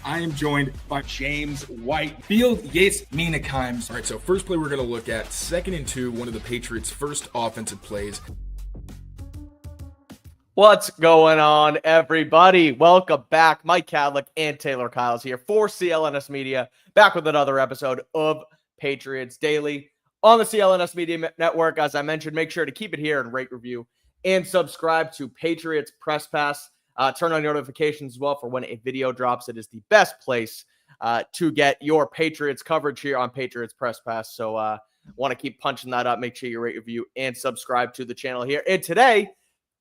I am joined by James White. Field Yates Minakaims. All right, so first play we're going to look at, 2nd and 2, one of the Patriots' first offensive plays. What's going on, everybody? Welcome back. Mike Kadlick and Tayler Kyles here for CLNS Media, back with another episode of Patriots Daily on the CLNS Media Network. As I mentioned, make sure to keep it here and rate, review, and subscribe to Patriots Press Pass. Turn on notifications as well for when a video drops. It is the best place to get your Patriots coverage here on Patriots Press Pass. So want to keep punching that up. Make sure you rate, review, and subscribe to the channel here. And today,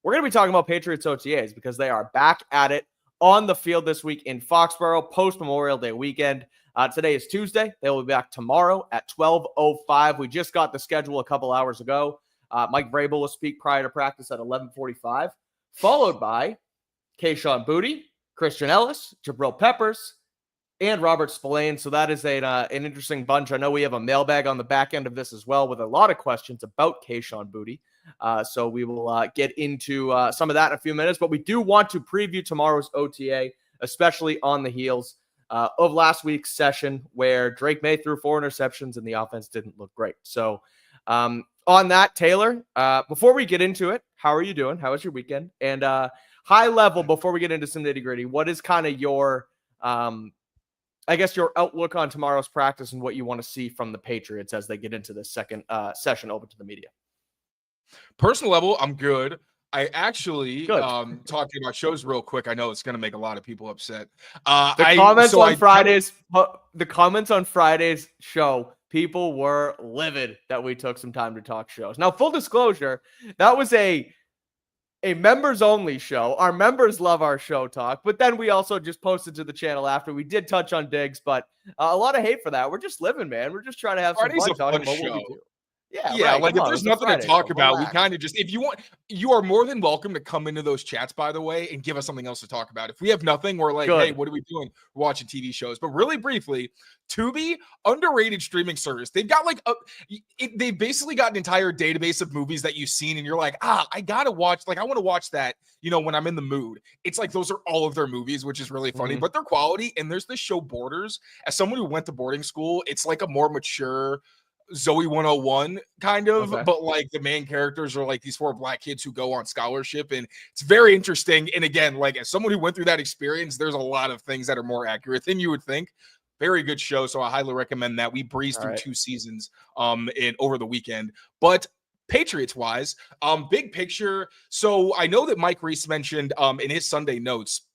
we're going to be talking about Patriots OTAs because they are back at it on the field this week in Foxboro, post-Memorial Day weekend. Today is Tuesday. They will be back tomorrow at 12:05. We just got the schedule a couple hours ago. Mike Vrabel will speak prior to practice at 11:45, followed by Kahan Booty, Christian Ellis, Jabril Peppers, and Robert Spillane. So that is an interesting bunch. I know we have a mailbag on the back end of this as well with a lot of questions about Kahan Booty. So we will get into some of that in a few minutes. But we do want to preview tomorrow's OTA, especially on the heels of last week's session where Drake May threw 4 interceptions and the offense didn't look great. So on that, Tayler, before we get into it, how are you doing? How was your weekend? And high level, before we get into some nitty gritty, what is kind of your, I guess, your outlook on tomorrow's practice and what you want to see from the Patriots as they get into this second session open to the media? Personal level, I'm good. I actually, talking about shows real quick, I know it's going to make a lot of people upset. The comments on Friday's show, people were livid that we took some time to talk shows. Now, full disclosure, that was a members only show. Our members love our show talk, but then we also just posted to the channel after. We did touch on Diggs, but a lot of hate for that. We're just living, man. We're just trying to have some fun talking about what we do. Yeah, right, like if there's nothing to talk about, we kind of just, if you want, you are more than welcome to come into those chats, by the way, and give us something else to talk about. If we have nothing, we're like, hey, what are we doing? We're watching TV shows. But really briefly, Tubi, underrated streaming service. They've got like they've basically got an entire database of movies that you've seen, and you're like, I gotta watch, like I want to watch that, when I'm in the mood. It's like those are all of their movies, which is really funny, but they're quality. And there's this show Borders. As someone who went to boarding school, it's like a more mature Zoe 101 kind of, but like the main characters are like these 4 black kids who go on scholarship, and it's very interesting. And again, like as someone who went through that experience, there's a lot of things that are more accurate than you would think. Very good show, so I highly recommend that. We breezed through 2 seasons over the weekend. But Patriots wise, big picture. So I know that Mike Reese mentioned in his Sunday notes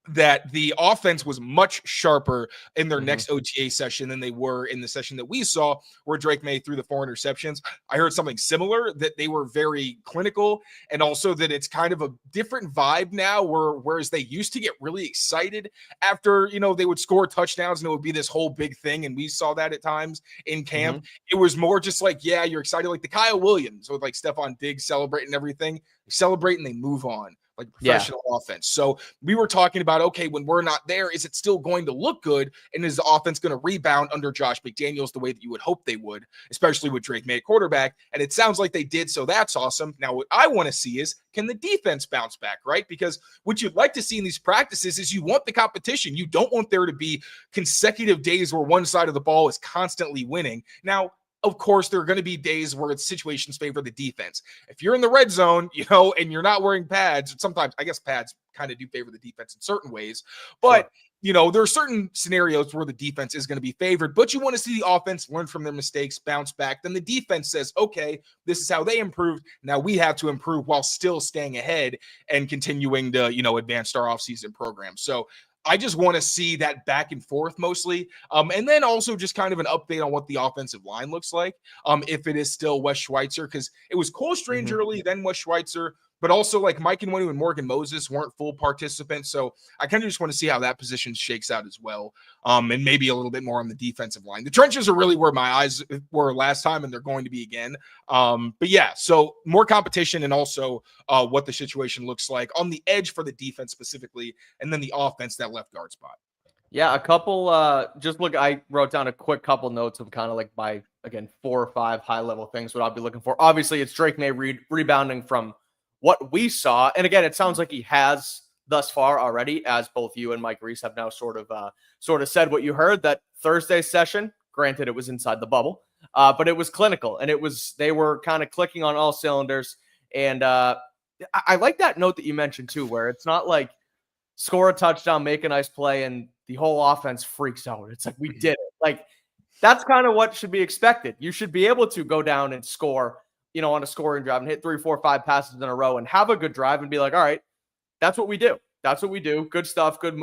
that the offense was much sharper in their next OTA session than they were in the session that we saw where Drake May threw the 4 interceptions. I heard something similar, that they were very clinical, and also that it's kind of a different vibe now whereas they used to get really excited after, they would score touchdowns and it would be this whole big thing. And we saw that at times in camp. It was more just like, yeah, you're excited. Like the Kyle Williams with like Stephon Diggs celebrating everything. They celebrate and they move on. Like professional offense. So we were talking about, okay, when we're not there, is it still going to look good? And is the offense going to rebound under Josh McDaniels the way that you would hope they would, especially with Drake May at quarterback? And it sounds like they did. So that's awesome. Now, what I want to see is, can the defense bounce back, right? Because what you'd like to see in these practices is you want the competition. You don't want there to be consecutive days where one side of the ball is constantly winning. Now, of course, there are going to be days where it's situations favor the defense. If you're in the red zone, and you're not wearing pads, sometimes I guess pads kind of do favor the defense in certain ways, but there are certain scenarios where the defense is going to be favored, but you want to see the offense learn from their mistakes, bounce back. Then the defense says, okay, this is how they improved. Now we have to improve while still staying ahead and continuing to, advance our offseason program. So I just want to see that back and forth mostly. And then also just kind of an update on what the offensive line looks like. If it is still Wes Schweitzer, because it was Cole Strange early, then Wes Schweitzer, but also like Mike Nwenu and Morgan Moses weren't full participants. So I kind of just want to see how that position shakes out as well. And maybe a little bit more on the defensive line. The trenches are really where my eyes were last time, and they're going to be again. But yeah, so more competition, and also what the situation looks like on the edge for the defense specifically, and then the offense, that left guard spot. Yeah, a couple, I wrote down a quick couple notes of kind of like my, again, 4 or 5 high level things, what I'll be looking for. Obviously, it's Drake May rebounding from what we saw. And again, it sounds like he has thus far already, as both you and Mike Reese have now sort of said what you heard, that Thursday session, granted it was inside the bubble, but it was clinical, and they were kind of clicking on all cylinders. And I like that note that you mentioned too, where it's not like score a touchdown, make a nice play, and the whole offense freaks out. It's like, we did it. Like, that's kind of what should be expected. You should be able to go down and score, on a scoring drive and hit 3, 4, 5 passes in a row and have a good drive and be like, all right, that's what we do. That's what we do. Good stuff. Good,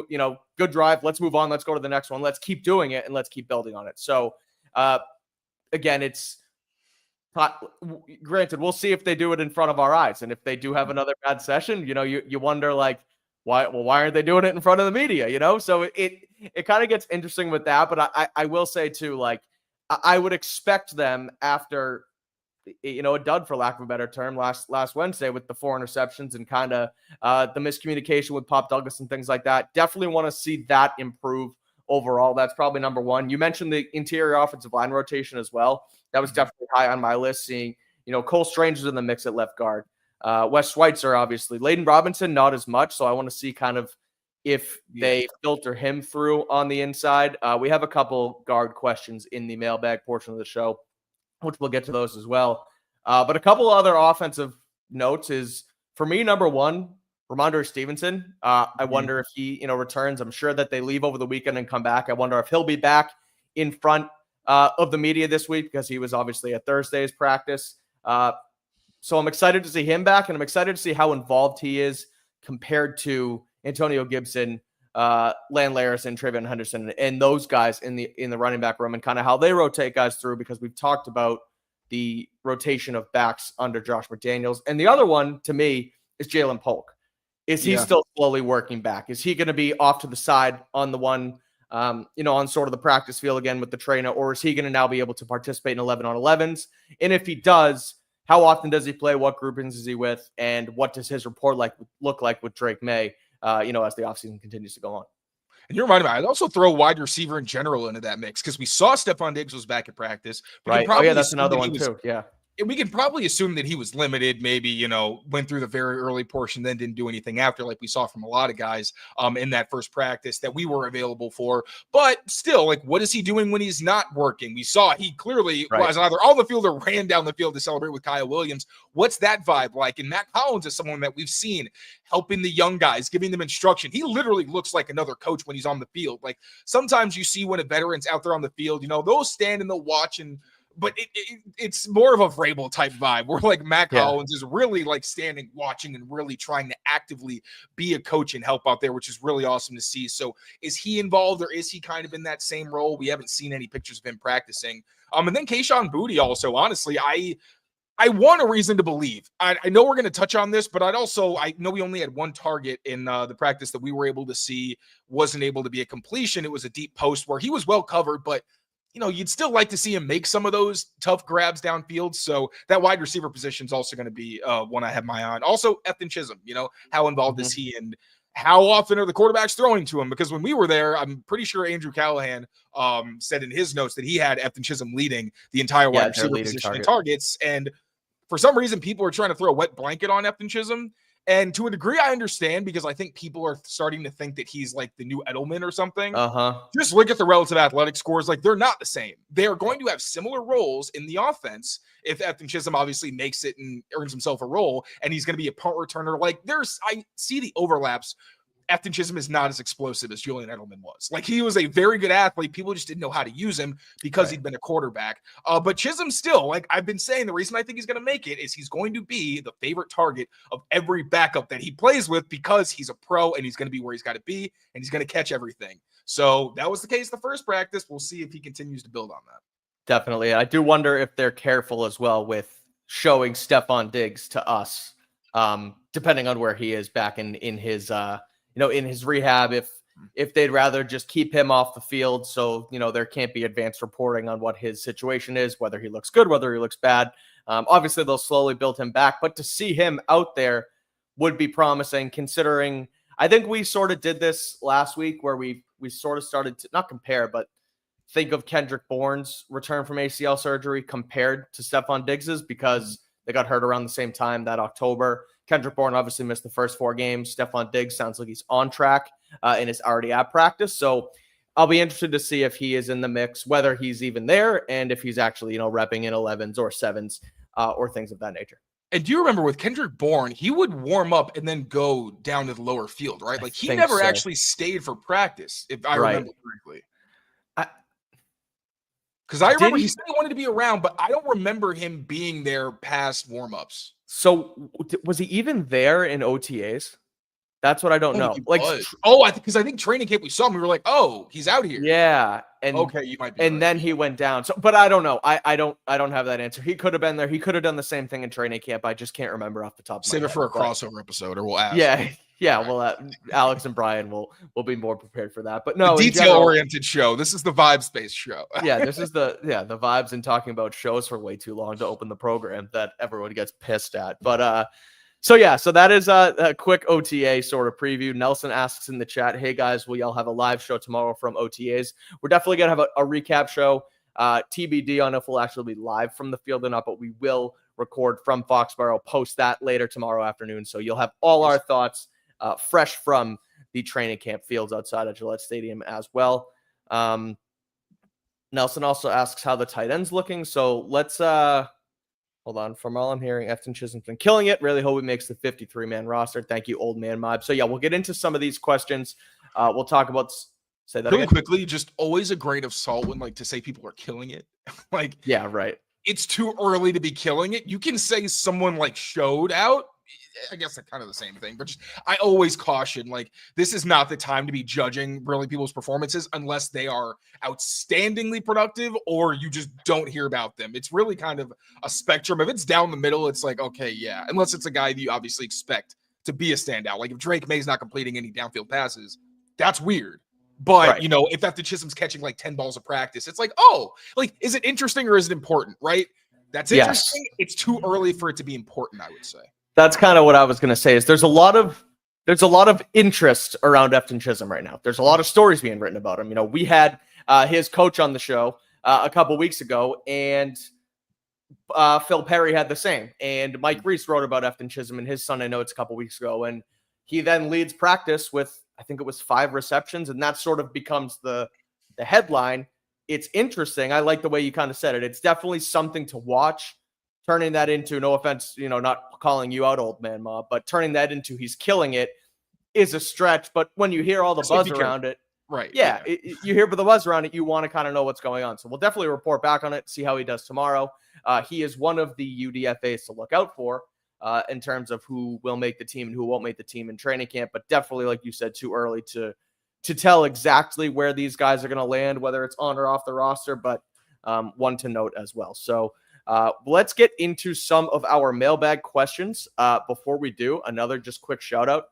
good drive. Let's move on. Let's go to the next one. Let's keep doing it and let's keep building on it. So, again, it's granted, we'll see if they do it in front of our eyes. And if they do have another bad session, you wonder, like, why aren't they doing it in front of the media? So it kind of gets interesting with that. But I will say too, like, I would expect them after, a dud, for lack of a better term, last Wednesday with the 4 interceptions and kind of the miscommunication with Pop Douglas and things like that. Definitely want to see that improve overall. That's probably number one. You mentioned the interior offensive line rotation as well. That was definitely high on my list. Seeing, Cole Stranger's in the mix at left guard. Wes Schweitzer, obviously. Layden Robinson, not as much. So I want to see kind of if they filter him through on the inside. We have a couple guard questions in the mailbag portion of the show, which we'll get to those as well. But a couple other offensive notes is, for me, number one, Ramondre Stevenson. I wonder if he, returns. I'm sure that they leave over the weekend and come back. I wonder if he'll be back in front of the media this week, because he was obviously at Thursday's practice. So I'm excited to see him back, and I'm excited to see how involved he is compared to Antonio Gibson, Lan Larris, and Travion Henderson, and those guys in the running back room, and kind of how they rotate guys through, because we've talked about the rotation of backs under Josh McDaniels. And the other one, to me, is Jaylen Pulk. Is he still slowly working back? Is he going to be off to the side on the one, on sort of the practice field again with the trainer, or is he going to now be able to participate in 11-on-11s? And if he does, how often does he play? What groupings is he with? And what does his report look like with Drake May, as the offseason continues to go on? And you're reminding me, I'd also throw wide receiver in general into that mix, because we saw Stephon Diggs was back at practice. Right. Oh, yeah, that's another one too. Yeah. And we can probably assume that he was limited, maybe, went through the very early portion, then didn't do anything after, like we saw from a lot of guys in that first practice that we were available for. But still, like, what is he doing when he's not working? We saw he clearly was either on the field or ran down the field to celebrate with Kyle Williams. What's that vibe like? And Matt Collins is someone that we've seen helping the young guys, giving them instruction. He literally looks like another coach when he's on the field. Like, sometimes you see when a veteran's out there on the field, they'll stand and they'll watch, but it's more of a Vrabel type vibe, where like Matt Collins is really like standing, watching, and really trying to actively be a coach and help out there, which is really awesome to see. So is he involved, or is he kind of in that same role? We haven't seen any pictures of him practicing. And then Kahan Booty also, honestly, I want a reason to believe. I know we're going to touch on this, but I know we only had one target in the practice that we were able to see. Wasn't able to be a completion. It was a deep post where he was well covered, but you'd still like to see him make some of those tough grabs downfield. So that wide receiver position is also going to be one I have my eye on. Also, Effet Chisum, how involved is he, and how often are the quarterbacks throwing to him? Because when we were there, I'm pretty sure Andrew Callahan said in his notes that he had Effet Chisum leading the entire wide receiver position in targets. And for some reason, people are trying to throw a wet blanket on Effet Chisum. And to a degree, I understand, because I think people are starting to think that he's like the new Edelman or something. Just look at the relative athletic scores. Like, they're not the same. They are going to have similar roles in the offense if Effet Chisum obviously makes it and earns himself a role, and he's going to be a punt returner. Like, I see the overlaps. Effet Chisum is not as explosive as Julian Edelman was. Like, he was a very good athlete. People just didn't know how to use him because he'd been a quarterback. But Chisum still, like I've been saying, the reason I think he's going to make it is he's going to be the favorite target of every backup that he plays with, because he's a pro and he's going to be where he's got to be, and he's going to catch everything. So that was the case the first practice. We'll see if he continues to build on that. Definitely. I do wonder if they're careful as well with showing Stephon Diggs to us, depending on where he is back in his in his rehab, if they'd rather just keep him off the field. So, there can't be advanced reporting on what his situation is, whether he looks good, whether he looks bad. Obviously they'll slowly build him back, but to see him out there would be promising, considering I think we sort of did this last week, where we sort of started to not compare, but think of Kendrick Bourne's return from ACL surgery compared to Stephon Diggs's, because they got hurt around the same time that October. Kendrick Bourne obviously missed the first 4 games. Stephon Diggs sounds like he's on track and is already at practice. So I'll be interested to see if he is in the mix, whether he's even there, and if he's actually, repping in 11s or 7s or things of that nature. And do you remember with Kendrick Bourne, he would warm up and then go down to the lower field, right? Like he never actually stayed for practice, if I remember correctly. Because I remember he said he wanted to be around, but I don't remember him being there past warm-ups. So was he even there in OTAs? That's what I don't know. Because I think training camp we saw him, we were like, oh, he's out here. Yeah. And okay, you might be. And then he went down. So, but I don't know. I don't have that answer. He could have been there. He could have done the same thing in training camp. I just can't remember off the top of my head. Save it for a crossover episode, or we'll ask. Yeah. Well, Alex and Brian will be more prepared for that. But no, detail-oriented show. This is the vibes-based show. This is the vibes and talking about shows for way too long to open the program that everyone gets pissed at. But so that is a quick OTA sort of preview. Nelson asks in the chat, hey guys, will y'all have a live show tomorrow from OTAs? We're definitely going to have a recap show. TBD on if we'll actually be live from the field or not, but we will record from Foxboro, post that later tomorrow afternoon. So you'll have all our thoughts fresh from the training camp fields outside of Gillette Stadium as well. Nelson also asks how the tight end's looking. So let's hold on. From all I'm hearing, Effet Chisum's been killing it. Really hope he makes the 53-man roster. Thank you, old man Mob. So we'll get into some of these questions. We'll talk about. Say that really again. Quickly. Just always a grain of salt when to say people are killing it. Right. It's too early to be killing it. You can say someone showed out. I guess that's kind of the same thing, but I always caution, this is not the time to be judging really people's performances unless they are outstandingly productive or you just don't hear about them. It's really kind of a spectrum. If it's down the middle, it's okay, yeah. Unless it's a guy that you obviously expect to be a standout. If Drake May's not completing any downfield passes, that's weird. But, if Effet Chisum's catching 10 balls of practice, it's is it interesting or is it important, right? That's interesting. Yes. It's too early for it to be important, I would say. That's kind of what I was going to say. Is there's a lot of interest around Effet Chisum right now. There's a lot of stories being written about him. We had his coach on the show a couple weeks ago, and Phil Perry had the same. And Mike Reese wrote about Effet Chisum in his Sunday Notes a couple weeks ago, and he then leads practice with I think it was 5 receptions, and that sort of becomes the headline. It's interesting. I like the way you kind of said it. It's definitely something to watch. Turning that into, no offense, not calling you out, old man Mob, but turning that into he's killing it is a stretch. But when you hear all the buzz around it, right? Yeah, you hear the buzz around it, you want to kind of know what's going on. So we'll definitely report back on it, see how he does tomorrow. He is one of the UDFAs to look out for in terms of who will make the team and who won't make the team in training camp. But definitely, like you said, too early to tell exactly where these guys are going to land, whether it's on or off the roster. But one to note as well. So. Let's get into some of our mailbag questions. Before we do, another just quick shout out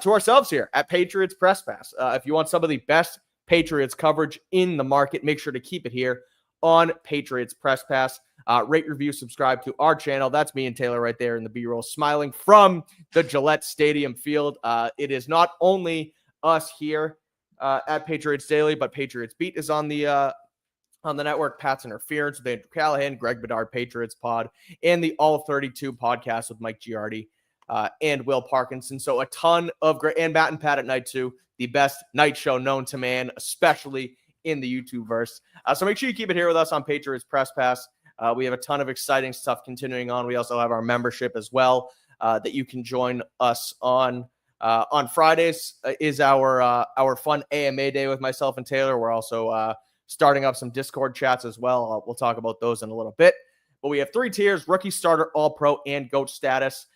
to ourselves here at Patriots Press Pass. If you want some of the best Patriots coverage in the market, make sure to keep it here on Patriots Press Pass. Rate, review, subscribe to our channel. That's me and Taylor right there in the B-roll smiling from the Gillette Stadium field. It is not only us here at Patriots Daily, but Patriots Beat is on the network. Pat's Interference with Andrew Callahan, Greg Bedard, Patriots Pod, and the All 32 podcast with Mike Giardi and Will Parkinson. So a ton of great, and Matt and Pat at night too, the best night show known to man, especially in the YouTube verse. So make sure you keep it here with us on Patriots Press Pass. We have a ton of exciting stuff continuing on. We also have our membership as well that you can join us on. On Fridays is our fun AMA day with myself and Taylor. We're also starting up some Discord chats as well. We'll talk about those in a little bit. But we have 3 tiers: rookie, starter, all-pro, and GOAT status,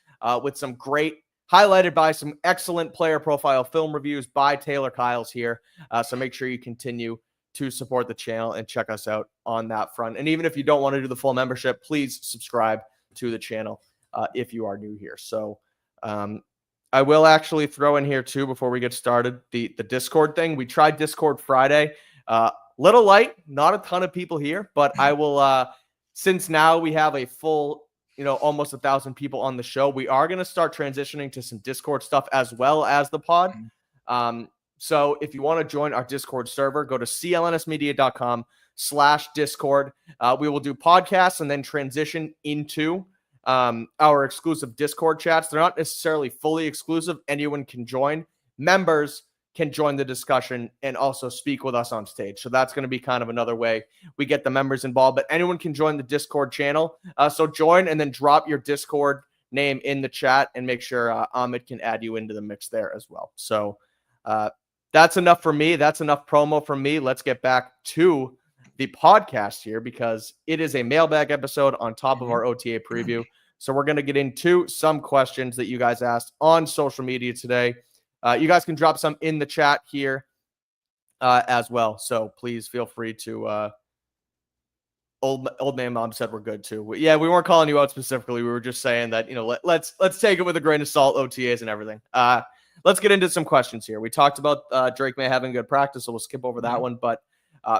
with some great, highlighted by some excellent player profile film reviews by Tayler Kyles here. So make sure you continue to support the channel and check us out on that front. And even if you don't want to do the full membership, please subscribe to the channel if you are new here. So I will actually throw in here too, before we get started, the Discord thing. We tried Discord Friday. Little light, not a ton of people here, but I will, since now we have a full, almost 1,000 people on the show, we are going to start transitioning to some Discord stuff as well as the pod. So if you want to join our Discord server, go to clnsmedia.com/Discord. We will do podcasts and then transition into our exclusive Discord chats. They're not necessarily fully exclusive. Anyone can join. Members can join the discussion and also speak with us on stage. So that's going to be kind of another way we get the members involved. But anyone can join the Discord channel. So join and then drop your Discord name in the chat and make sure Ahmed can add you into the mix there as well. So that's enough for me. That's enough promo from me. Let's get back to the podcast here because it is a mailbag episode on top of our OTA preview. So we're going to get into some questions that you guys asked on social media today. You guys can drop some in the chat here as well. So please feel free to. Old man mom said we're good too. Yeah, we weren't calling you out specifically. We were just saying that let's take it with a grain of salt. OTAs and everything. Let's get into some questions here. We talked about Drake May having good practice, so we'll skip over that one. But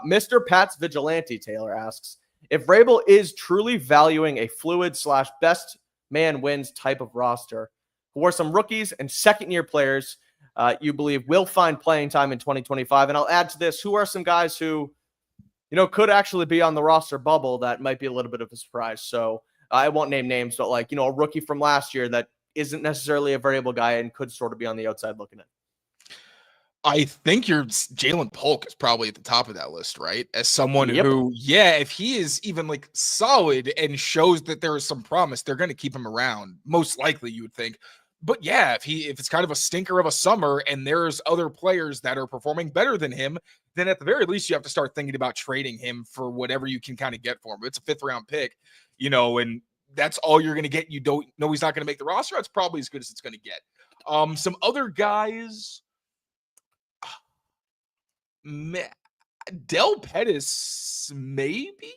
Mr. Pat's Vigilante Taylor asks if Vrabel is truly valuing a fluid / best man wins type of roster, who are some rookies and second-year players you believe will find playing time in 2025. And I'll add to this, who are some guys who, could actually be on the roster bubble that might be a little bit of a surprise. So I won't name names, but a rookie from last year that isn't necessarily a variable guy and could sort of be on the outside looking in. I think your Jaylen Pulk is probably at the top of that list, right? As someone who, if he is even solid and shows that there is some promise, they're going to keep him around. Most likely, you would think. But yeah, if it's kind of a stinker of a summer and there's other players that are performing better than him, then at the very least you have to start thinking about trading him for whatever you can kind of get for him. It's a 5th round pick, and that's all you're going to get. You don't know he's not going to make the roster. That's probably as good as it's going to get. Some other guys, Del Pettis, maybe.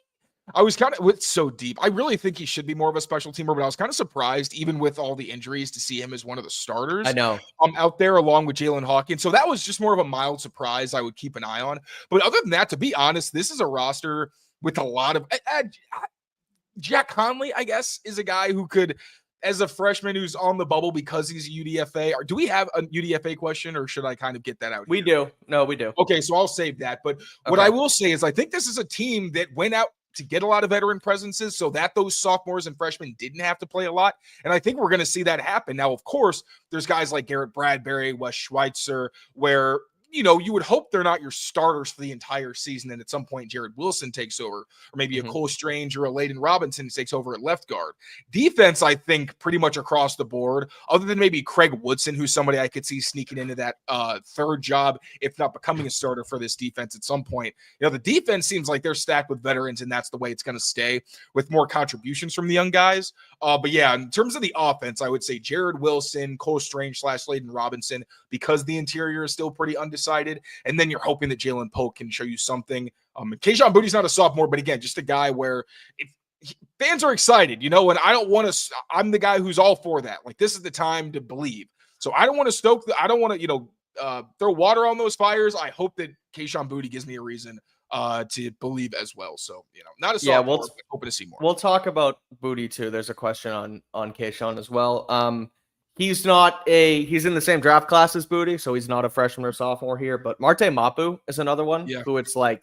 I was it's so deep. I really think he should be more of a special teamer, but I was kind of surprised, even with all the injuries, to see him as one of the starters. I know. Out there along with Jalen Hawkins. So that was just more of a mild surprise I would keep an eye on. But other than that, to be honest, this is a roster with a lot of Jack Conley, I guess, is a guy who could, as a freshman who's on the bubble because he's a UDFA. Do we have a UDFA question, or should I kind of get that out? We do. No, we do. Okay, so I'll save that. But what I will say is I think this is a team that went out to get a lot of veteran presences so that those sophomores and freshmen didn't have to play a lot. And I think we're going to see that happen. Now, of course, there's guys like Garrett Bradbury, Wes Schweitzer, where you would hope they're not your starters for the entire season. And at some point, Jared Wilson takes over, or maybe a Cole Strange or a Layden Robinson takes over at left guard. Defense, I think, pretty much across the board, other than maybe Craig Woodson, who's somebody I could see sneaking into that third job, if not becoming a starter for this defense at some point. The defense seems like they're stacked with veterans, and that's the way it's going to stay, with more contributions from the young guys. But yeah, in terms of the offense, I would say Jared Wilson, Cole Strange / Layden Robinson, because the interior is still pretty undecided. And then you're hoping that Jaylen Pulk can show you something. Kahan Booty's not a sophomore, but again, just a guy where fans are excited, and I don't want to, I'm the guy who's all for that. This is the time to believe. So I don't want to I don't want to, throw water on those fires. I hope that Kahan Booty gives me a reason to believe as well. So, not a sophomore, but hoping to see more. We'll talk about Booty too. There's a question on Kahan as well. He's in the same draft class as Booty, so he's not a freshman or sophomore here. But Marte Mapu is another one who it's really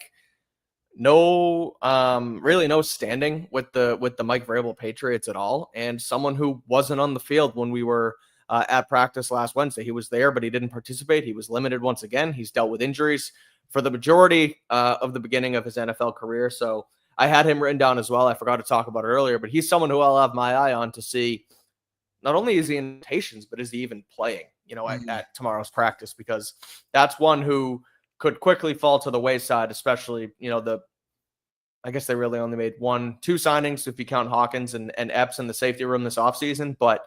no standing with the Mike Vrabel Patriots at all, and someone who wasn't on the field when we were at practice last Wednesday. He was there, but he didn't participate. He was limited once again. He's dealt with injuries for the majority of the beginning of his NFL career. So I had him written down as well. I forgot to talk about it earlier, but he's someone who I'll have my eye on to see. Not only is he in rotations, but is he even playing, at tomorrow's practice? Because that's one who could quickly fall to the wayside, especially, I guess they really only made 1-2 signings if you count Hawkins and Epps in the safety room this offseason. But,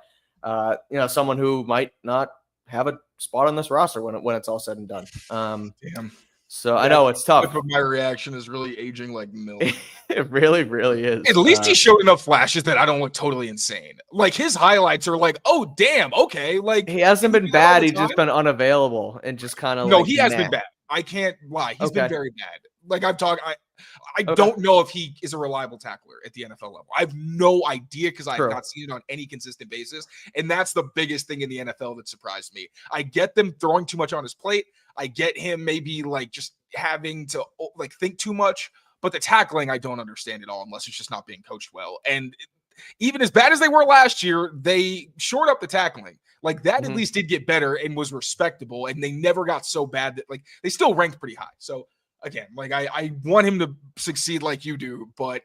someone who might not have a spot on this roster when it's all said and done. Damn. So yeah, I know it's tough. But my reaction is really aging like milk. It really, really is. At least he showed enough flashes that I don't look totally insane. His highlights are oh, damn, okay. He hasn't been bad. He's just been unavailable and just kind of he has been bad. I can't lie. He's been very bad. I've talked. I don't know if he is a reliable tackler at the NFL level. I have no idea because I have not seen it on any consistent basis. And that's the biggest thing in the NFL that surprised me. I get them throwing too much on his plate. I get him maybe just having to think too much, but the tackling I don't understand at all unless it's just not being coached well. And even as bad as they were last year, they shored up the tackling. Like that at least did get better and was respectable, and they never got so bad that like they still ranked pretty high. So again, like I want him to succeed like you do, but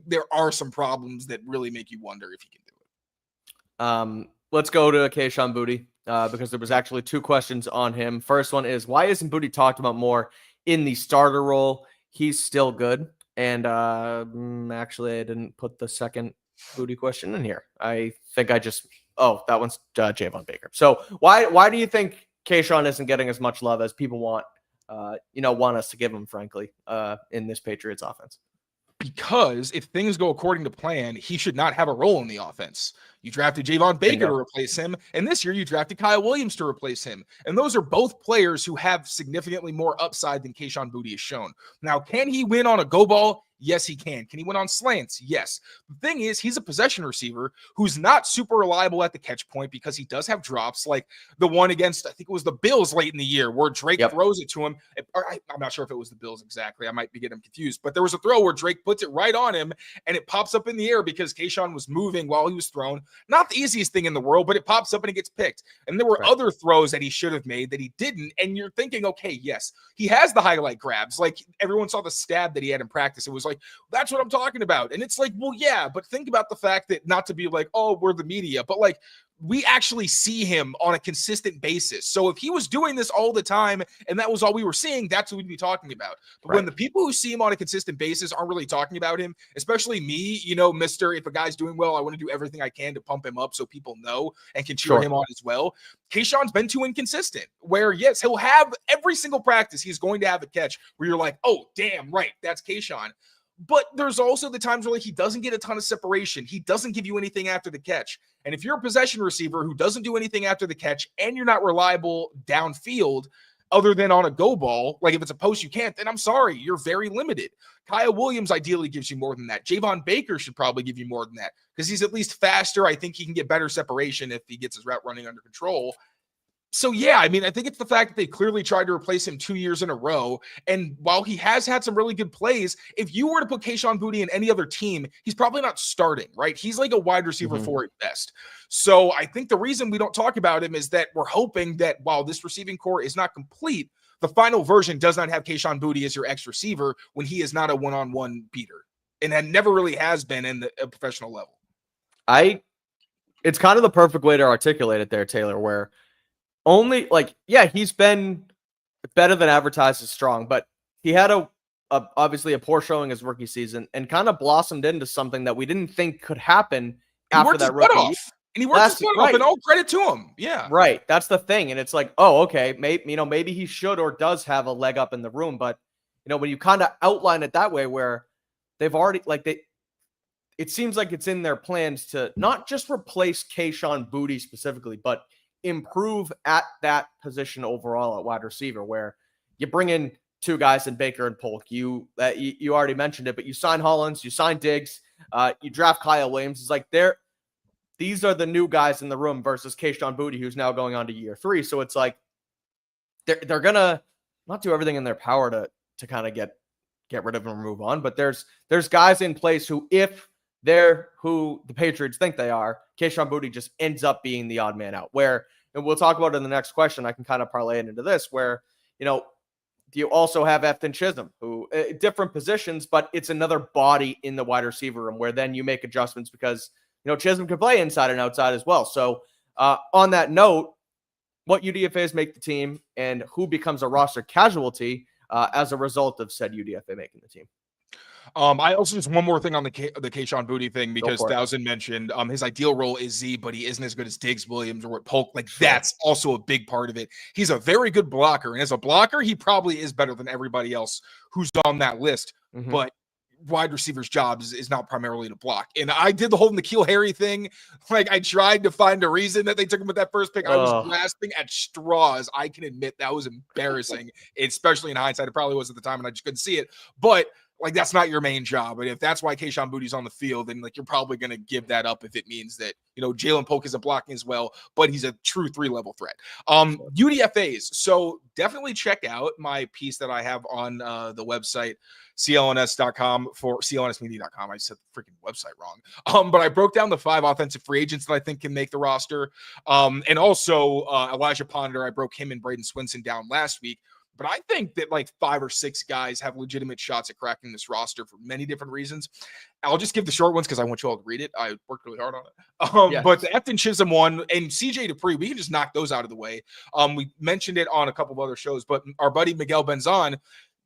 there are some problems that really make you wonder if he can do it. Let's go to Kahan Booty because there was actually 2 questions on him. First one is, why isn't Booty talked about more in the starter role? He's still good. And actually, I didn't put the second Booty question in here. I think I just that one's Javon Baker. So why do you think Kahan isn't getting as much love as people want us to give him, frankly, in this Patriots offense? Because if things go according to plan, he should not have a role in the offense. You drafted Javon Baker to replace him, and this year you drafted Kyle Williams to replace him. And those are both players who have significantly more upside than Kahan Booty has shown. Now, can he win on a go ball? Yes, he can. Can he win on slants? Yes. The thing is, he's a possession receiver who's not super reliable at the catch point because he does have drops, like the one against, I think it was the Bills late in the year where Drake throws it to him. I'm not sure if it was the Bills exactly. I might be getting confused, but there was a throw where Drake puts it right on him and it pops up in the air because Kahan was moving while he was thrown. Not the easiest thing in the world, but it pops up and it gets picked. And there were other throws that he should have made that he didn't. And you're thinking, okay, yes, he has the highlight grabs. Like everyone saw the stab that he had in practice. It was like, that's what I'm talking about. And it's like, well, yeah, but think about the fact that, not to be like, oh, we're the media, but like we actually see him on a consistent basis. So if he was doing this all the time and that was all we were seeing, that's what we'd be talking about. But when the people who see him on a consistent basis aren't really talking about him, especially me, Mr. If a guy's doing well, I want to do everything I can to pump him up so people know and can cheer him on as well. Kayshawn's been too inconsistent where, yes, he'll have every single practice. He's going to have a catch where you're like, oh, damn, right. That's Kahan. But there's also the times where like he doesn't get a ton of separation. He doesn't give you anything after the catch. And if you're a possession receiver who doesn't do anything after the catch and you're not reliable downfield other than on a go ball, like if it's a post you can't, then I'm sorry, you're very limited. Kyle Williams ideally gives you more than that. Javon Baker should probably give you more than that because he's at least faster. I think he can get better separation if he gets his route running under control. So, yeah, I mean, I think it's the fact that they clearly tried to replace him 2 years in a row. And while he has had some really good plays, if you were to put Kahan Booty in any other team, he's probably not starting, right? He's like a wide receiver 4 at best. So I think the reason we don't talk about him is that we're hoping that while this receiving core is not complete, the final version does not have Kahan Booty as your X receiver when he is not a one-on-one beater. And that never really has been in the professional level. It's kind of the perfect way to articulate it there, Taylor, where only he's been better than advertised as strong, but he had obviously a poor showing his rookie season and kind of blossomed into something that we didn't think could happen after that rookie. And he worked his butt off, and all credit to him. Yeah. Right. That's the thing. And it's like, oh, okay, maybe he should or does have a leg up in the room. But when you kind of outline it that way, where they've already it seems like it's in their plans to not just replace Kahan Booty specifically, but improve at that position overall at wide receiver, where you bring in 2 guys in Baker and Pulk. You already mentioned it, but you sign Holland, you sign Diggs, you draft Kyle Williams. It's like these are the new guys in the room versus Kahan Booty, who's now going on to year 3. So it's like they're gonna not do everything in their power to kind of get rid of him or move on. But there's guys in place who, if they're who the Patriots think they are, Kahan Booty just ends up being the odd man out. Where, and we'll talk about it in the next question, I can kind of parlay it into this, where, you also have Effet Chisum, who different positions, but it's another body in the wide receiver room where then you make adjustments because, Chisum can play inside and outside as well. So on that note, what UDFAs make the team and who becomes a roster casualty as a result of said UDFA making the team? I also just one more thing on the Kahan Booty thing, because Thousand mentioned his ideal role is Z, but he isn't as good as Diggs, Williams, or Polk. That's also a big part of it. He's a very good blocker, and as a blocker, he probably is better than everybody else who's on that list. But wide receivers' jobs is not primarily to block. And I did the whole N'Keal Harry thing. I tried to find a reason that they took him with that first pick. I was grasping at straws. I can admit that was embarrassing, especially in hindsight. It probably was at the time, and I just couldn't see it. But that's not your main job. And if that's why Kahan Booty's on the field, then you're probably going to give that up if it means that, Jaylen Pulk isn't blocking as well, but he's a true 3-level threat. UDFAs. So definitely check out my piece that I have on the website, CLNS.com for CLNSmedia.com. I said the freaking website wrong. But I broke down the 5 offensive free agents that I think can make the roster. And also Elijah Ponder, I broke him and Braden Swinson down last week. But I think that like 5 or 6 guys have legitimate shots at cracking this roster for many different reasons. I'll just give the short ones because I want you all to read it. I worked really hard on it. But the Effet Chisum one and CJ Dupree, we can just knock those out of the way. We mentioned it on a couple of other shows, but our buddy Miguel Benzon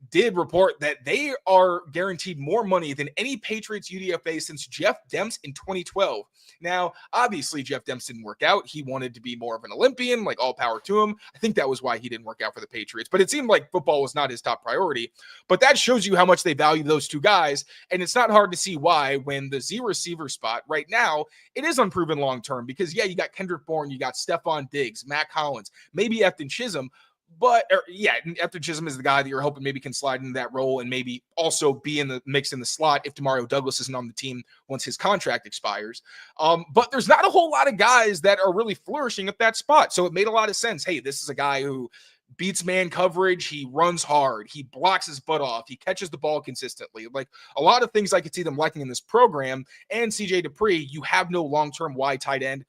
did report that they are guaranteed more money than any Patriots UDFA since Jeff Demps in 2012. Now, obviously, Jeff Demps didn't work out. He wanted to be more of an Olympian, like all power to him. I think that was why he didn't work out for the Patriots. But it seemed like football was not his top priority. But that shows you how much they value those two guys. And it's not hard to see why when the Z receiver spot right now, it is unproven long-term because, yeah, you got Kendrick Bourne, you got Stephon Diggs, Matt Collins, maybe Effet Chisum. But Effet Chisum is the guy that you're hoping maybe can slide into that role and maybe also be in the mix in the slot if Demario Douglas isn't on the team once his contract expires. But there's not a whole lot of guys that are really flourishing at that spot. So it made a lot of sense. Hey, this is a guy who beats man coverage. He runs hard. He blocks his butt off. He catches the ball consistently. Like a lot of things I could see them liking in this program. And CJ Dupree, you have no long-term wide tight end.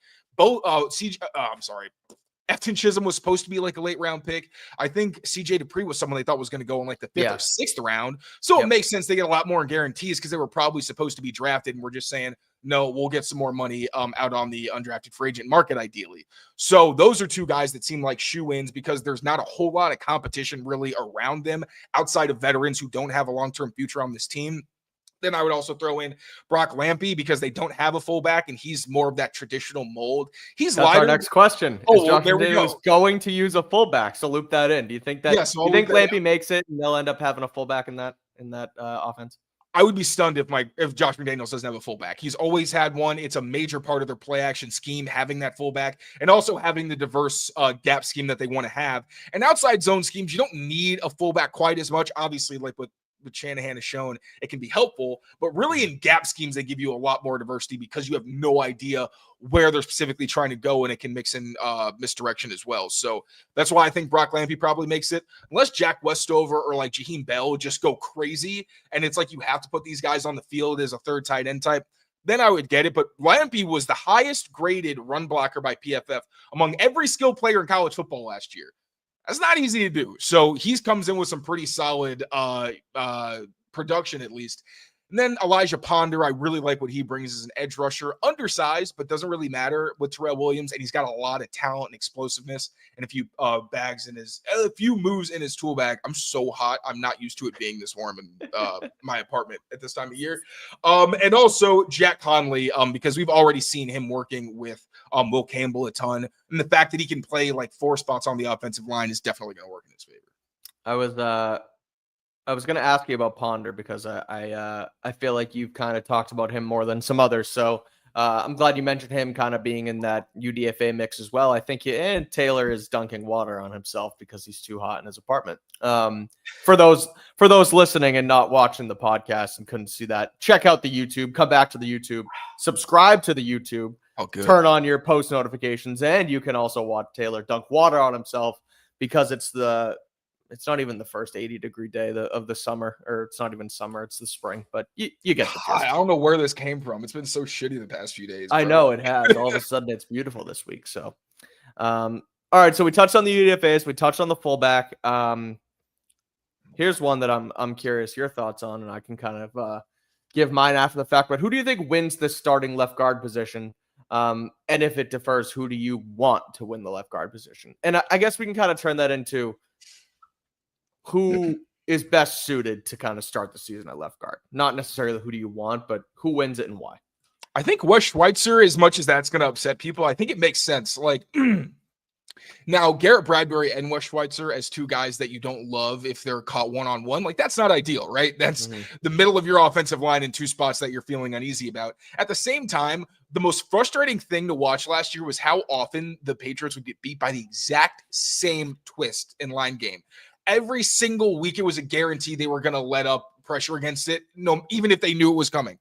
Effet Chisum was supposed to be like a late round pick. I think CJ Dupree was someone they thought was going to go in like the 5th or 6th round. So it makes sense they get a lot more in guarantees because they were probably supposed to be drafted. And we're just saying, no, we'll get some more money out on the undrafted free agent market, ideally. So those are two guys that seem like shoe-ins because there's not a whole lot of competition really around them outside of veterans who don't have a long-term future on this team. Then I would also throw in Brock Lampy because they don't have a fullback and he's more of that traditional mold. That's our next question. There we go. Going to use a fullback, so loop that in. Do you think that? Yes, you think Lampy makes it and they'll end up having a fullback in that offense? I would be stunned if Josh McDaniels doesn't have a fullback. He's always had one. It's a major part of their play action scheme, having that fullback and also having the diverse gap scheme that they want to have. And outside zone schemes, you don't need a fullback quite as much. Obviously, like with Shanahan has shown, it can be helpful, but really in gap schemes, they give you a lot more diversity because you have no idea where they're specifically trying to go, and it can mix in misdirection as well. So that's why I think Brock Lampy probably makes it, unless Jack Westover or like Jaheim Bell just go crazy, and it's like you have to put these guys on the field as a third tight end type, then I would get it. But Lampy was the highest graded run blocker by PFF among every skilled player in college football last year. That's not easy to do. So he comes in with some pretty solid production, at least. And then Elijah Ponder, I really like what he brings as an edge rusher. Undersized, but doesn't really matter with Terrell Williams. And he's got a lot of talent and explosiveness. And a few moves in his tool bag. I'm so hot. I'm not used to it being this warm in my apartment at this time of year. And also Jack Conley, because we've already seen him working with Will Campbell a ton. And the fact that he can play like 4 spots on the offensive line is definitely going to work in his favor. I was going to ask you about Ponder because I feel like you've kind of talked about him more than some others. So I'm glad you mentioned him kind of being in that UDFA mix as well. I think and Taylor is dunking water on himself because he's too hot in his apartment. For those listening and not watching the podcast and couldn't see that, check out the YouTube, come back to the YouTube, subscribe to the YouTube, turn on your post notifications, and you can also watch Taylor dunk water on himself because it's not even the first 80-degree day of the summer, or it's not even summer, it's the spring, but you get the gist. I don't know where this came from. It's been so shitty the past few days. I know it has. All of a sudden it's beautiful this week. So, all right. So we touched on the UDFAs. We touched on the fullback. Here's one that I'm curious your thoughts on, and I can kind of give mine after the fact, but who do you think wins this starting left guard position? And if it differs, who do you want to win the left guard position? And I guess we can kind of turn that into who is best suited to kind of start the season at left guard. Not necessarily who do you want, but who wins it and why. I think Wes Schweitzer, as much as that's going to upset people, I think it makes sense. Like now, Garrett Bradbury and Wes Schweitzer as two guys that you don't love if they're caught one-on-one, like that's not ideal, right? That's the middle of your offensive line in 2 spots that you're feeling uneasy about. At the same time, the most frustrating thing to watch last year was how often the Patriots would get beat by the exact same twist in line game. Every single week, it was a guarantee they were going to let up pressure against it, even if they knew it was coming.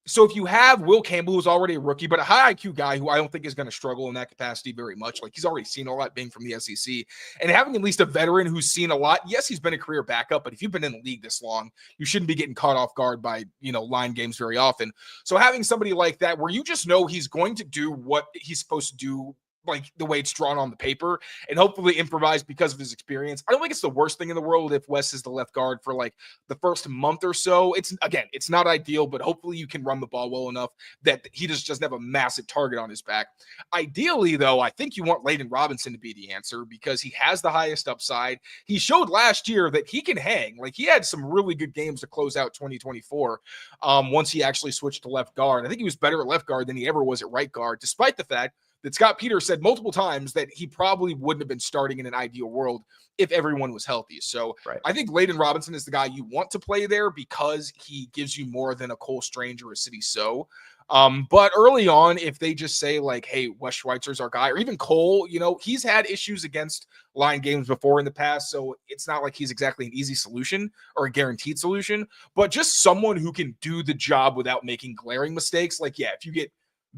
So if you have Will Campbell, who's already a rookie, but a high IQ guy who I don't think is going to struggle in that capacity very much. Like he's already seen a lot being from the SEC, and having at least a veteran who's seen a lot. Yes, he's been a career backup, but if you've been in the league this long, you shouldn't be getting caught off guard by, line games very often. So having somebody like that where you just know he's going to do what he's supposed to do, like the way it's drawn on the paper, and hopefully improvise because of his experience. I don't think it's the worst thing in the world if Wes is the left guard for like the first month or so. It's not ideal, but hopefully you can run the ball well enough that he just doesn't have a massive target on his back. Ideally, though, I think you want Layden Robinson to be the answer because he has the highest upside. He showed last year that he can hang. Like he had some really good games to close out 2024 once he actually switched to left guard. I think he was better at left guard than he ever was at right guard, despite the fact that Scott Peters said multiple times that he probably wouldn't have been starting in an ideal world if everyone was healthy. So right. I think Layden Robinson is the guy you want to play there because he gives you more than a Cole Strange or a City So. But early on, if they just say like, hey, Wes Schweitzer's our guy, or even Cole, he's had issues against line games before in the past. So it's not like he's exactly an easy solution or a guaranteed solution, but just someone who can do the job without making glaring mistakes. Like, yeah, if you get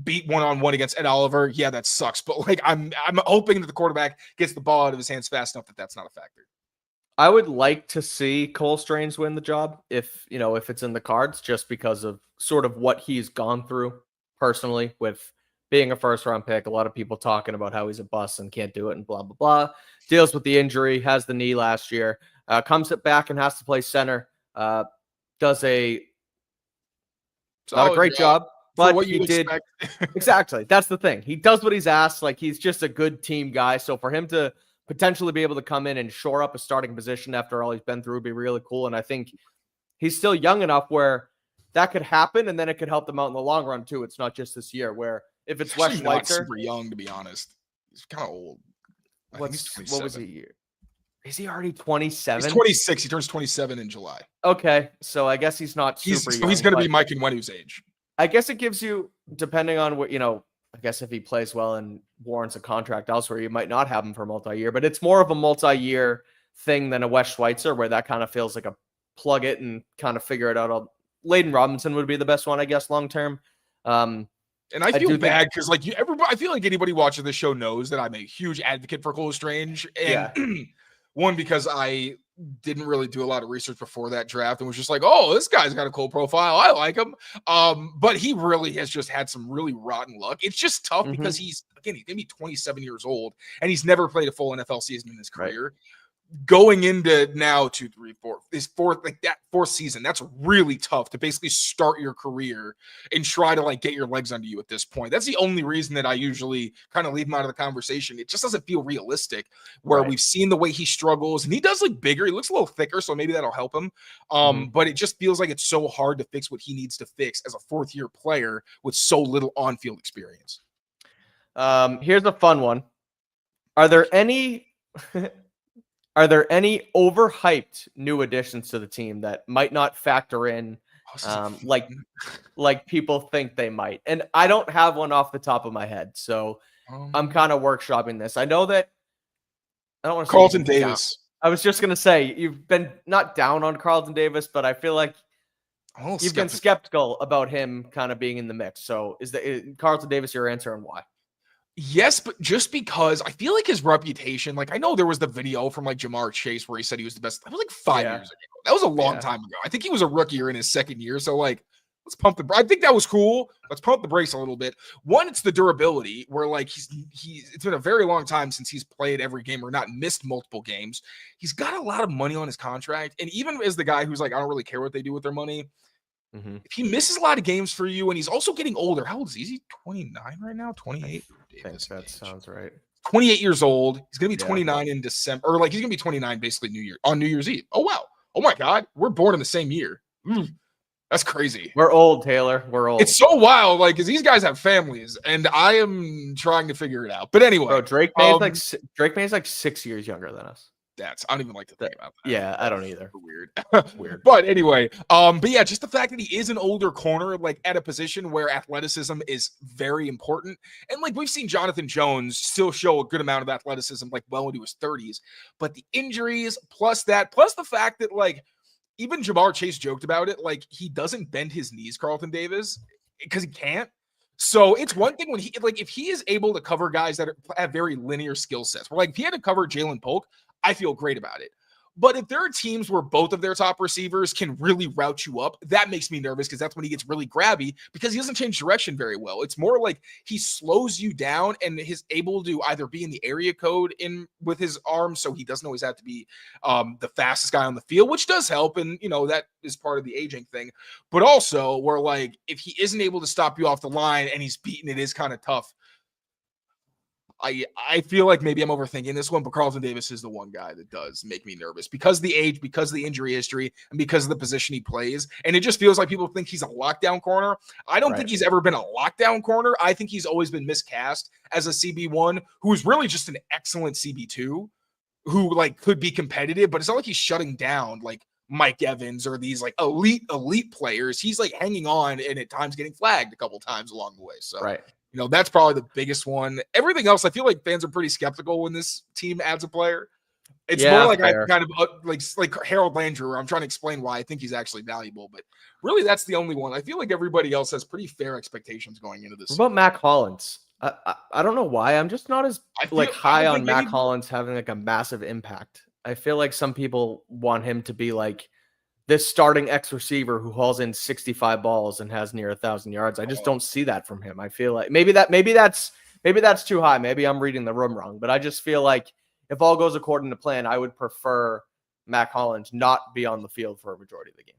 beat one-on-one against Ed Oliver, yeah, that sucks. But like, I'm hoping that the quarterback gets the ball out of his hands fast enough that that's not a factor. I would like to see Cole Strange win the job if it's in the cards, just because of sort of what he's gone through personally with being a first-round pick. A lot of people talking about how he's a bust and can't do it and blah, blah, blah. Deals with the injury, has the knee last year, comes back and has to play center. Does not a great job. But what you did expect. Exactly. That's the thing. He does what he's asked. Like he's just a good team guy. So for him to potentially be able to come in and shore up a starting position after all he's been through would be really cool. And I think he's still young enough where that could happen, and then it could help them out in the long run too. It's not just this year. Where if it's Wes Schweitzer, super young to be honest, he's kind of old. What was he? Is he already 27? He's 26. He turns 27 in July. Okay, so I guess he's not super young. He's going to be Mike and Wendy's age. I guess it gives you, depending on what, I guess if he plays well and warrants a contract elsewhere, you might not have him for multi-year, but it's more of a multi-year thing than a Wes Schweitzer, where that kind of feels like a plug it and kind of figure it out. Layden Robinson would be the best one, I guess, long-term. And I feel bad because I feel like anybody watching this show knows that I'm a huge advocate for Cole Strange. And one, because I didn't really do a lot of research before that draft and was just like, oh, this guy's got a cool profile. I like him. But he really has just had some really rotten luck. It's just tough because he's going to be 27 years old and he's never played a full NFL season in his career. Right. Going into now 2, 3, 4, this fourth season, that's really tough to basically start your career and try to get your legs under you at this point. That's the only reason that I usually kind of leave him out of the conversation. It just doesn't feel realistic where we've seen the way he struggles, and he does look bigger. He looks a little thicker, so maybe that'll help him. But it just feels like it's so hard to fix what he needs to fix as a fourth-year player with so little on-field experience. Here's a fun one. Are there any overhyped new additions to the team that might not factor in like people think they might? And I don't have one off the top of my head, so I'm kind of workshopping this. I know that I don't want to Carlton Davis. I was just going to say, you've been not down on Carlton Davis, but I feel like you've been skeptical about him kind of being in the mix. So is Carlton Davis your answer, and why? Yes, but just because I feel like his reputation, I know there was the video from Jamar Chase where he said he was the best. That was 5 years ago. That was a long time ago. I think he was a rookie or in his second year. So let's pump I think that was cool. Let's pump the brakes a little bit. One, it's the durability where it's been a very long time since he's played every game or not missed multiple games. He's got a lot of money on his contract. And even as the guy who's I don't really care what they do with their money, if he misses a lot of games for you, and he's also getting older. How old is he? Is he 29 right now? 28? I think that sounds right. 28 years old. He's going to be 29 in December. Or he's going to be 29 basically on New Year's Eve. Oh, wow. Oh, my God. We're born in the same year. That's crazy. We're old, Taylor. We're old. It's so wild, because these guys have families, and I am trying to figure it out. But anyway. Bro, Drake May's 6 years younger than us. I don't even like to think about that. Yeah, I don't either. Weird. But anyway, but yeah, just the fact that he is an older corner, at a position where athleticism is very important. And we've seen Jonathan Jones still show a good amount of athleticism, well into his 30s. But the injuries, plus the fact that even Jamar Chase joked about it, he doesn't bend his knees, Carlton Davis. because he can't. So it's one thing when if he is able to cover guys that have very linear skill sets. Where if he had to cover Jaylen Pulk, I feel great about it. But if there are teams where both of their top receivers can really route you up, that makes me nervous because that's when he gets really grabby because he doesn't change direction very well. It's more like he slows you down and is able to either be in the area code in with his arms, so he doesn't always have to be the fastest guy on the field, which does help. And, that is part of the aging thing. But also where if he isn't able to stop you off the line and he's beaten, it is kind of tough. I feel like maybe I'm overthinking this one, but Carlton Davis is the one guy that does make me nervous because of the age, because of the injury history, and because of the position he plays. And it just feels like people think he's a lockdown corner. I don't think he's ever been a lockdown corner. I think he's always been miscast as a CB1 who is really just an excellent CB2 who could be competitive, but it's not like he's shutting down Mike Evans or these elite players. He's hanging on and at times getting flagged a couple times along the way. So that's probably the biggest one. Everything else, I feel like fans are pretty skeptical when this team adds a player. It's more like fair. I kind of like Harold Landry, where I'm trying to explain why I think he's actually valuable. But really, that's the only one. I feel like everybody else has pretty fair expectations going into this. What about Mac Hollins? I don't know why. I'm just not as high on Mac Hollins having a massive impact. I feel like some people want him to be this starting X receiver who hauls in 65 balls and has near 1,000 yards. I just don't see that from him. I feel like maybe that's too high. Maybe I'm reading the room wrong, but I just feel like if all goes according to plan, I would prefer Mac Hollins not be on the field for a majority of the game.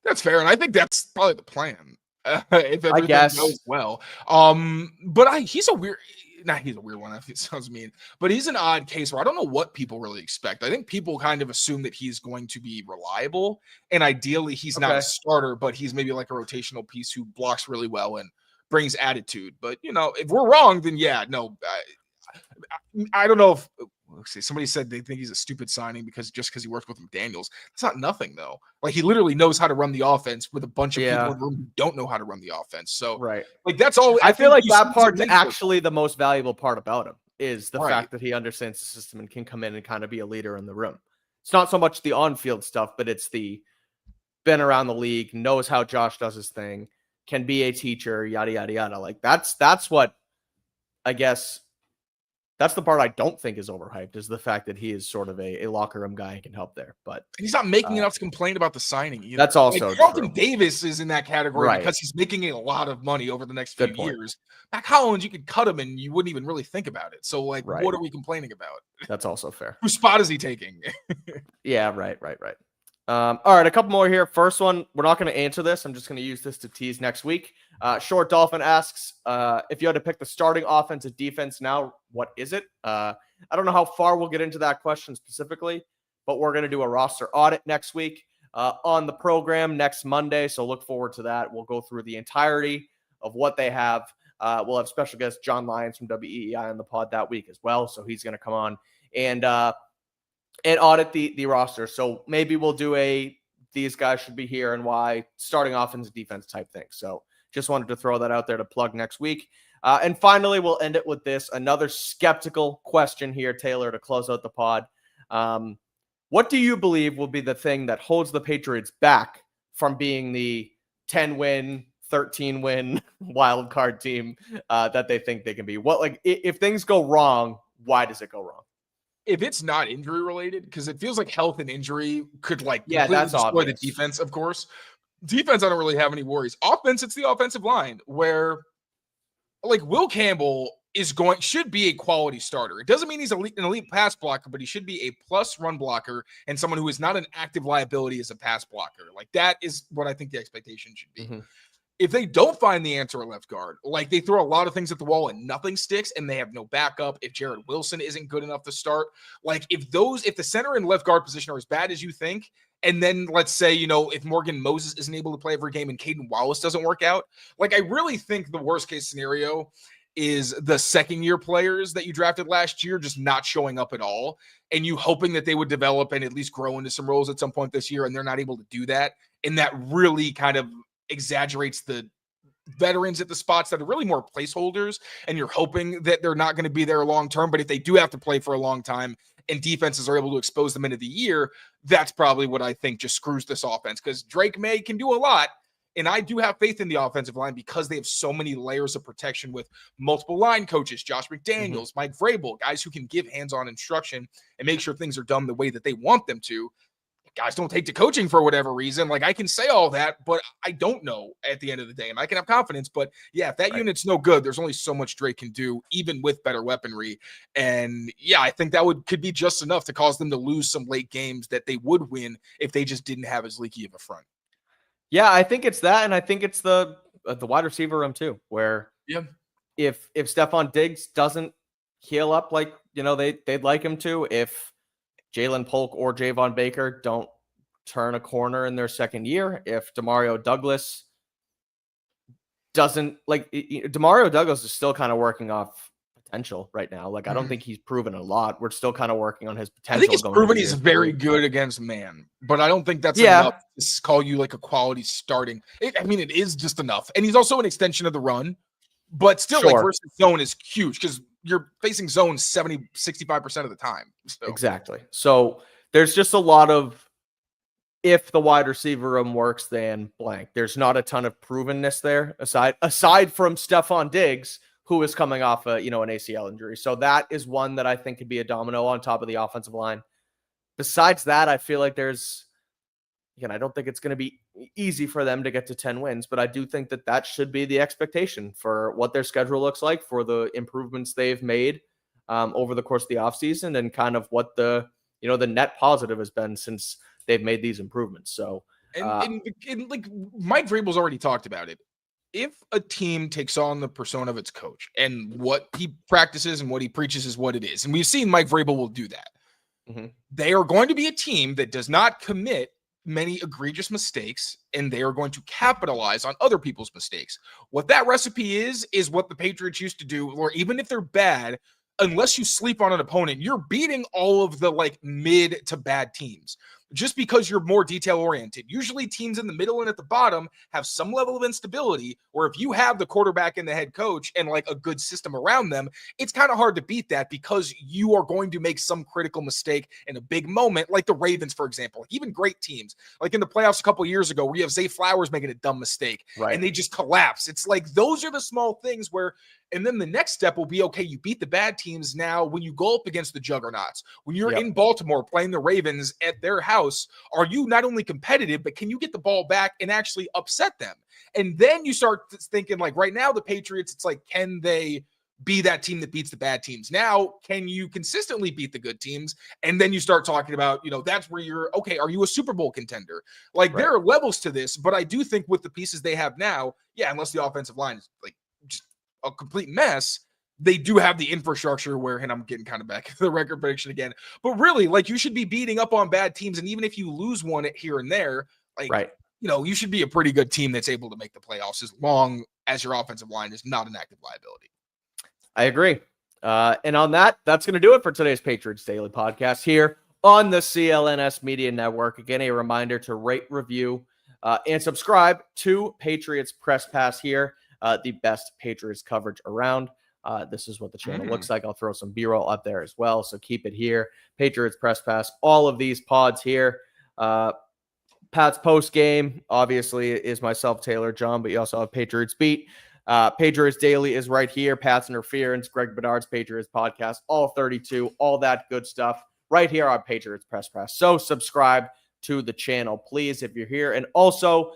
That's fair. And I think that's probably the plan. If everything goes well. But he's a weird one. It sounds mean, but he's an odd case where I don't know what people really expect. I think people kind of assume that he's going to be reliable, and ideally he's not a starter, but he's maybe a rotational piece who blocks really well and brings attitude. But if we're wrong, then I don't know if somebody said they think he's a stupid signing because he worked with McDaniels. That's not nothing though. He literally knows how to run the offense with a bunch of people in the room who don't know how to run the offense. So that's all. I feel like that part's actually the most valuable part about him is the fact that he understands the system and can come in and kind of be a leader in the room. It's not so much the on-field stuff, but it's the been around the league, knows how Josh does his thing, can be a teacher, yada, yada, yada. That's what I guess. That's the part I don't think is overhyped is the fact that he is sort of a locker room guy and can help there. But he's not making enough to complain about the signing either. That's also Carlton Davis is in that category because he's making a lot of money over the next few years. Mac Hollins, you could cut him and you wouldn't even really think about it. So what are we complaining about? That's also fair. Whose spot is he taking? Yeah, right. All right, a couple more here. First one, we're not going to answer this. I'm just going to use this to tease next week. Short Dolphin asks, if you had to pick the starting offensive defense now, what is it? I don't know how far we'll get into that question specifically, but we're going to do a roster audit next week on the program next Monday. So look forward to that. We'll go through the entirety of what they have. We'll have special guest John Lyons from WEEI on the pod that week as well. So he's going to come on and audit the roster. So maybe we'll do these guys should be here and why starting offense and defense type thing. So just wanted to throw that out there to plug next week. And finally, we'll end it with this. Another skeptical question here, Taylor, to close out the pod. What do you believe will be the thing that holds the Patriots back from being the 10-win, 13-win wild card team that they think they can be? If things go wrong, why does it go wrong? If it's not injury related, because it feels like health and injury could completely that's destroy obvious. the defense, of course. Defense, I don't really have any worries. Offense, it's the offensive line where Will Campbell should be a quality starter. It doesn't mean he's an elite pass blocker, but he should be a plus run blocker and someone who is not an active liability as a pass blocker. That is what I think the expectation should be. Mm-hmm. If they don't find the answer at left guard, they throw a lot of things at the wall and nothing sticks and they have no backup, if Jared Wilson isn't good enough to start, if the center and left guard position are as bad as you think, and then let's say, if Morgan Moses isn't able to play every game and Caden Wallace doesn't work out, I really think the worst case scenario is the second-year players that you drafted last year just not showing up at all, and you hoping that they would develop and at least grow into some roles at some point this year, and they're not able to do that, and that really kind of exaggerates the veterans at the spots that are really more placeholders, and you're hoping that they're not going to be there long term. But if they do have to play for a long time and defenses are able to expose them into the year, that's probably what I think just screws this offense, because Drake May can do a lot And I do have faith in the offensive line because they have so many layers of protection with multiple line coaches, Josh McDaniels, Mike Vrabel, guys who can give hands-on instruction and make sure things are done the way that they want them to. Guys don't take to coaching for whatever reason. Like, I can say all that, but I don't know at the end of the day. And I can have confidence, but yeah, if that unit's no good, there's only so much Drake can do, even with better weaponry. And yeah, I think that could be just enough to cause them to lose some late games that they would win if they just didn't have as leaky of a front. Yeah, I think it's that, and I think it's the wide receiver room too, where if Stephon Diggs doesn't heal up like they'd like him to, if Jaylen Pulk or Javon Baker don't turn a corner in their second year, if Demario Douglas doesn't Demario Douglas is still kind of working off potential right now. Like, I don't think he's proven a lot. We're still kind of working on his potential. I think he's proven he's very good against man, but I don't think that's enough to call you like a quality starting. It is just enough. And he's also an extension of the run, but still like versus zone is huge because you're facing zone 65% of the time. So. Exactly. So there's just a lot of, if the wide receiver room works, then blank. There's not a ton of provenness there aside from Stephon Diggs, who is coming off an ACL injury. So that is one that I think could be a domino on top of the offensive line. Besides that, I feel like I don't think it's going to be easy for them to get to 10 wins, but I do think that should be the expectation for what their schedule looks like, for the improvements they've made over the course of the offseason, and kind of what the net positive has been since they've made these improvements. So, and like Mike Vrabel's already talked about it. If a team takes on the persona of its coach and what he practices and what he preaches is what it is, and we've seen Mike Vrabel will do that, they are going to be a team that does not commit many egregious mistakes, and they are going to capitalize on other people's mistakes. What that recipe is what the Patriots used to do, or even if they're bad, unless you sleep on an opponent, you're beating all of the mid to bad teams just because you're more detail oriented. Usually teams in the middle and at the bottom have some level of instability, where if you have the quarterback and the head coach and a good system around them, it's kind of hard to beat that because you are going to make some critical mistake in a big moment, like the Ravens, for example. Even great teams, like in the playoffs a couple years ago, where you have Zay Flowers making a dumb mistake and they just collapse. It's like, those are the small things where, and then the next step will be, okay, you beat the bad teams. Now, when you go up against the juggernauts, when you're in Baltimore playing the Ravens at their house, are you not only competitive, but can you get the ball back and actually upset them? And then you start thinking, right now, the Patriots, it's can they be that team that beats the bad teams? Now, can you consistently beat the good teams? And then you start talking about, that's where you're, okay, are you a Super Bowl contender? There are levels to this, but I do think with the pieces they have now, unless the offensive line is just a complete mess, they do have the infrastructure where, and I'm getting kind of back to the record prediction again, but really, you should be beating up on bad teams. And even if you lose one here and there, you should be a pretty good team that's able to make the playoffs, as long as your offensive line is not an active liability. I agree. And on that's going to do it for today's Patriots Daily Podcast here on the CLNS Media Network. Again, a reminder to rate, review, and subscribe to Patriots Press Pass here, the best Patriots coverage around. This is what the channel looks like. I'll throw some B-roll up there as well, so keep it here. Patriots Press Pass, all of these pods here. Pat's post game, obviously, is myself, Taylor, John, but you also have Patriots Beat. Patriots Daily is right here. Pat's Interference, Greg Bedard's Patriots Podcast, all 32, all that good stuff right here on Patriots Press Pass. So subscribe to the channel, please, if you're here. And also,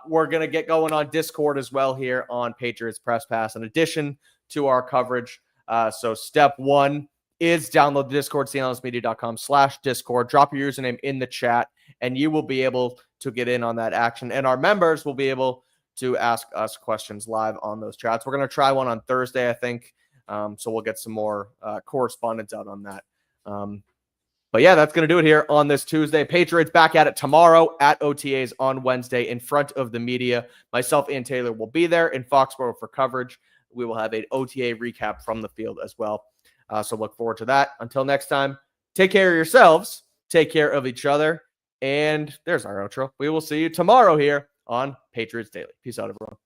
we're going to get going on Discord as well here on Patriots Press Pass, in addition to our coverage. So step one is download the Discord, clnsmedia.com/Discord. Drop your username in the chat, and you will be able to get in on that action. And our members will be able to ask us questions live on those chats. We're going to try one on Thursday, I think. So we'll get some more correspondence out on that. But yeah, that's going to do it here on this Tuesday. Patriots back at it tomorrow at OTAs on Wednesday in front of the media. Myself and Taylor will be there in Foxboro for coverage. We will have an OTA recap from the field as well. So look forward to that. Until next time, take care of yourselves, take care of each other, and there's our outro. We will see you tomorrow here on Patriots Daily. Peace out, everyone.